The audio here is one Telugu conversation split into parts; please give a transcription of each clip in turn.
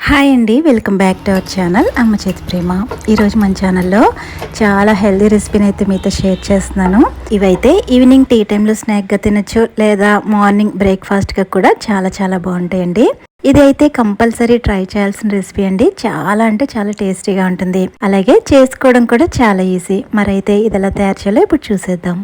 హాయ్ అండి, welcome back to our channel అమ్మ చేతి ప్రేమ. ఈరోజు మన ఛానల్లో చాలా హెల్దీ రెసిపీని అయితే మీతో షేర్ చేస్తున్నాను. ఇవైతే ఈవినింగ్ టీ టైంలో స్నాక్గా తినచ్చు, లేదా మార్నింగ్ బ్రేక్ఫాస్ట్గా కూడా చాలా చాలా బాగుంటాయండి. ఇది అయితే కంపల్సరీ ట్రై చేయాల్సిన రెసిపీ అండి. చాలా అంటే చాలా టేస్టీగా ఉంటుంది, అలాగే చేసుకోవడం కూడా చాలా ఈజీ. మరైతే ఇది ఎలా తయారు చేయాలో ఇప్పుడు చూసేద్దాం.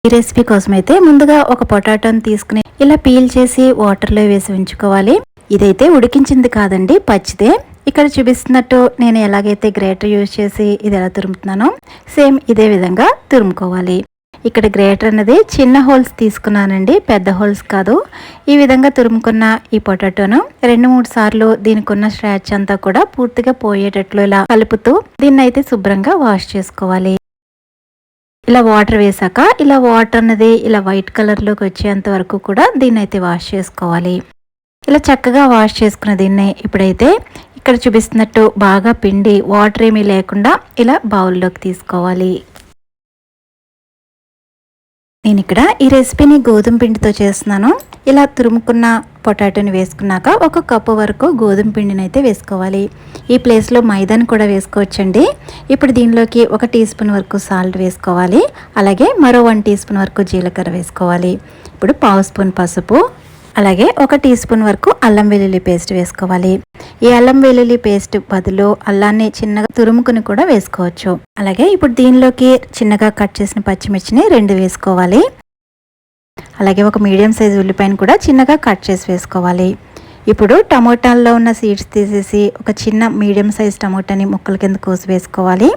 ఈ రెసిపీ కోసం అయితే ముందుగా ఒక పొటాటోని తీసుకుని ఇలా పీల్ చేసి వాటర్లో వేసి ఉంచుకోవాలి. ఇదైతే ఉడికించింది కాదండి, పచ్చిదే. ఇక్కడ చూపిస్తున్నట్టు నేను ఎలాగైతే గ్రేటర్ యూజ్ చేసి ఇది ఎలా తురుముతున్నానో సేమ్ ఇదే విధంగా తురుముకోవాలి. ఇక్కడ గ్రేటర్ అనేది చిన్న హోల్స్ తీసుకున్నానండి, పెద్ద హోల్స్ కాదు. ఈ విధంగా తురుముకున్న ఈ పొటాటోను 2-3 సార్లు దీనికి ఉన్న స్క్రాచ్ అంతా కూడా పూర్తిగా పోయేటట్లు ఇలా కలుపుతూ దీన్ని అయితే శుభ్రంగా వాష్ చేసుకోవాలి. ఇలా వాటర్ వేసాక ఇలా వాటర్ అనేది ఇలా వైట్ కలర్లోకి వచ్చేంత వరకు కూడా దీన్ని అయితే వాష్ చేసుకోవాలి. ఇలా చక్కగా వాష్ చేసుకున్న దీన్ని ఇప్పుడైతే ఇక్కడ చూపిస్తున్నట్టు బాగా పిండి వాటర్ ఏమీ లేకుండా ఇలా బౌల్లోకి తీసుకోవాలి. నేను ఇక్కడ ఈ రెసిపీని గోధుమ పిండితో చేస్తున్నాను. ఇలా తురుముకున్న పొటాటోని వేసుకున్నాక 1 కప్పు వరకు గోధుమ పిండిని అయితే వేసుకోవాలి. ఈ ప్లేస్లో మైదాని కూడా వేసుకోవచ్చండి. ఇప్పుడు దీనిలోకి 1 టీ స్పూన్ వరకు సాల్ట్ వేసుకోవాలి. అలాగే మరో 1 టీ స్పూన్ వరకు జీలకర్ర వేసుకోవాలి. ఇప్పుడు 1/2 స్పూన్ పసుపు, అలాగే 1 టీ స్పూన్ వరకు అల్లం వెల్లుల్లి పేస్ట్ వేసుకోవాలి. ఈ అల్లం వెల్లుల్లి పేస్ట్ బదులు అల్లాన్ని చిన్నగా తురుముకుని కూడా వేసుకోవచ్చు. అలాగే ఇప్పుడు దీనిలోకి చిన్నగా కట్ చేసిన పచ్చిమిర్చిని 2 వేసుకోవాలి. అలాగే 1 మీడియం సైజు ఉల్లిపాయను కూడా చిన్నగా కట్ చేసి వేసుకోవాలి. ఇప్పుడు టమోటాల్లో ఉన్న సీడ్స్ తీసేసి ఒక చిన్న మీడియం సైజ్ టమోటాని ముక్కల కింద కోసి వేసుకోవాలి.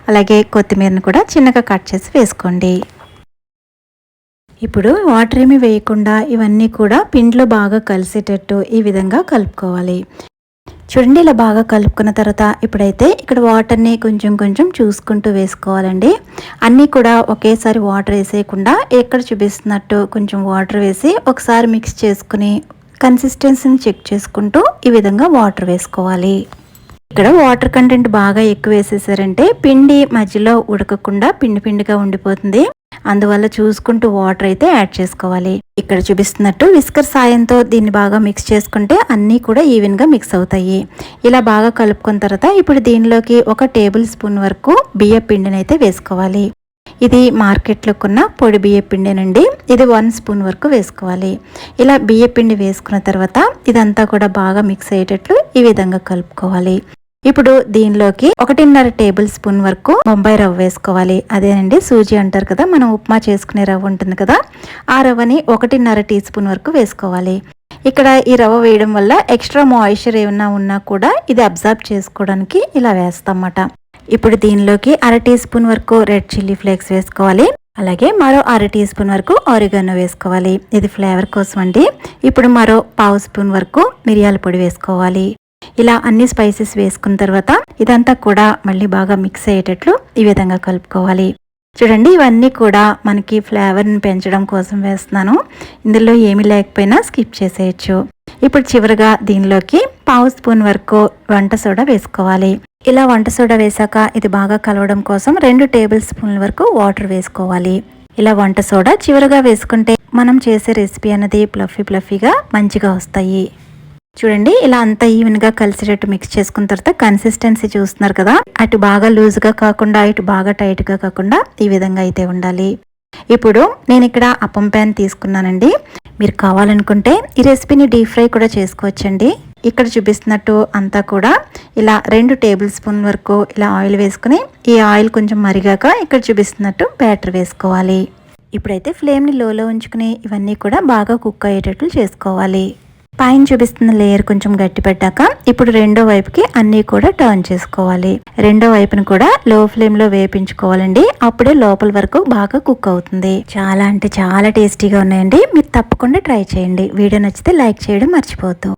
అలాగే కొత్తిమీరని కూడా చిన్నగా కట్ చేసి వేసుకోండి. ఇప్పుడు వాటర్ ఏమి వేయకుండా ఇవన్నీ కూడా పిండిలో బాగా కలిసేటట్టు ఈ విధంగా కలుపుకోవాలి. చూడండి, ఇలా బాగా కలుపుకున్న తర్వాత ఇప్పుడైతే ఇక్కడ వాటర్ని కొంచెం కొంచెం చూసుకుంటూ వేసుకోవాలండి. అన్నీ కూడా ఒకేసారి వాటర్ వేసేయకుండా ఎక్కడ చూపిస్తున్నట్టు కొంచెం వాటర్ వేసి ఒకసారి మిక్స్ చేసుకుని కన్సిస్టెన్సీని చెక్ చేసుకుంటూ ఈ విధంగా వాటర్ వేసుకోవాలి. ఇక్కడ వాటర్ కంటెంట్ బాగా ఎక్కువ వేసేసారంటే పిండి మధ్యలో ఉడకకుండా పిండి పిండిగా ఉండిపోతుంది. అందువల్ల చూసుకుంటూ వాటర్ అయితే యాడ్ చేసుకోవాలి. ఇక్కడ చూపిస్తున్నట్టు విస్కర్ సాయంతో దీన్ని బాగా మిక్స్ చేసుకుంటే అన్నీ కూడా ఈవెన్గా మిక్స్ అవుతాయి. ఇలా బాగా కలుపుకున్న తర్వాత ఇప్పుడు దీనిలోకి 1 టేబుల్ స్పూన్ వరకు బియ్య పిండిని అయితే వేసుకోవాలి. ఇది మార్కెట్లో కొన్న పొడి బియ్య పిండినండి. ఇది 1 స్పూన్ వరకు వేసుకోవాలి. ఇలా బియ్య పిండి వేసుకున్న తర్వాత ఇదంతా కూడా బాగా మిక్స్ అయ్యేటట్లు ఈ విధంగా కలుపుకోవాలి. ఇప్పుడు దీనిలోకి 1.5 టేబుల్ స్పూన్ వరకు బొంబాయి రవ్వ వేసుకోవాలి. అదేనండి సూజీ అంటారు కదా, మనం ఉప్మా చేసుకునే రవ్వ ఉంటుంది కదా, ఆ రవ్వని 1.5 టీ స్పూన్ వరకు వేసుకోవాలి. ఇక్కడ ఈ రవ్వ వేయడం వల్ల ఎక్స్ట్రా మాయిశ్చర్ ఏమన్నా ఉన్నా కూడా ఇది అబ్జర్వ్ చేసుకోవడానికి ఇలా వేస్తామన్నమాట. ఇప్పుడు దీనిలోకి 1/2 టీ స్పూన్ వరకు రెడ్ చిల్లీ ఫ్లేక్స్ వేసుకోవాలి. అలాగే మరో 1/2 టీ స్పూన్ వరకు ఆరిగానో వేసుకోవాలి. ఇది ఫ్లేవర్ కోసం అండి. ఇప్పుడు మరో 1/2 స్పూన్ వరకు మిరియాల పొడి వేసుకోవాలి. ఇలా అన్ని స్పైసెస్ వేసుకున్న తర్వాత ఇదంతా కూడా మళ్ళీ బాగా మిక్స్ అయ్యేటట్లు ఈ విధంగా కలుపుకోవాలి. చూడండి, ఇవన్నీ కూడా మనకి ఫ్లేవర్ని పెంచడం కోసం వేస్తున్నాను. ఇందులో ఏమీ లేకపోయినా స్కిప్ చేసేయచ్చు. ఇప్పుడు చివరిగా దీనిలోకి 1/2 స్పూన్ వరకు వంట సోడా వేసుకోవాలి. ఇలా వంట సోడా వేసాక ఇది బాగా కలవడం కోసం 2 టేబుల్ స్పూన్ల వరకు వాటర్ వేసుకోవాలి. ఇలా వంట సోడా చివరిగా వేసుకుంటే మనం చేసే రెసిపీ అనేది ఫ్లఫీగా మంచిగా వస్తాయి. చూడండి, ఇలా అంతా ఈవెన్గా కలిసేటట్టు మిక్స్ చేసుకున్న తర్వాత కన్సిస్టెన్సీ చూస్తున్నారు కదా, అటు బాగా లూజ్గా కాకుండా ఇటు బాగా టైట్గా కాకుండా ఈ విధంగా అయితే ఉండాలి. ఇప్పుడు నేను ఇక్కడ అప్పం ప్యాన్ తీసుకున్నానండి. మీరు కావాలనుకుంటే ఈ రెసిపీని డీప్ ఫ్రై కూడా చేసుకోవచ్చండి. ఇక్కడ చూపిస్తున్నట్టు అంతా కూడా ఇలా 2 టేబుల్ స్పూన్ వరకు ఇలా ఆయిల్ వేసుకుని ఈ ఆయిల్ కొంచెం మరిగాక ఇక్కడ చూపిస్తున్నట్టు బ్యాటర్ వేసుకోవాలి. ఇప్పుడైతే ఫ్లేమ్ని లోలో ఉంచుకుని ఇవన్నీ కూడా బాగా కుక్ అయ్యేటట్లు చేసుకోవాలి. పైన చూపిస్తున్న లేయర్ కొంచెం గట్టి పెట్టాక ఇప్పుడు రెండో వైపుకి అన్నీ కూడా టర్న్ చేసుకోవాలి. రెండో వైపును కూడా లో ఫ్లేమ్ లో వేపించుకోవాలండి. అప్పుడే లోపల వరకు బాగా కుక్ అవుతుంది. చాలా అంటే చాలా టేస్టీగా ఉన్నాయండి. మీరు తప్పకుండా ట్రై చేయండి. వీడియో నచ్చితే లైక్ చేయడం మర్చిపోవద్దు.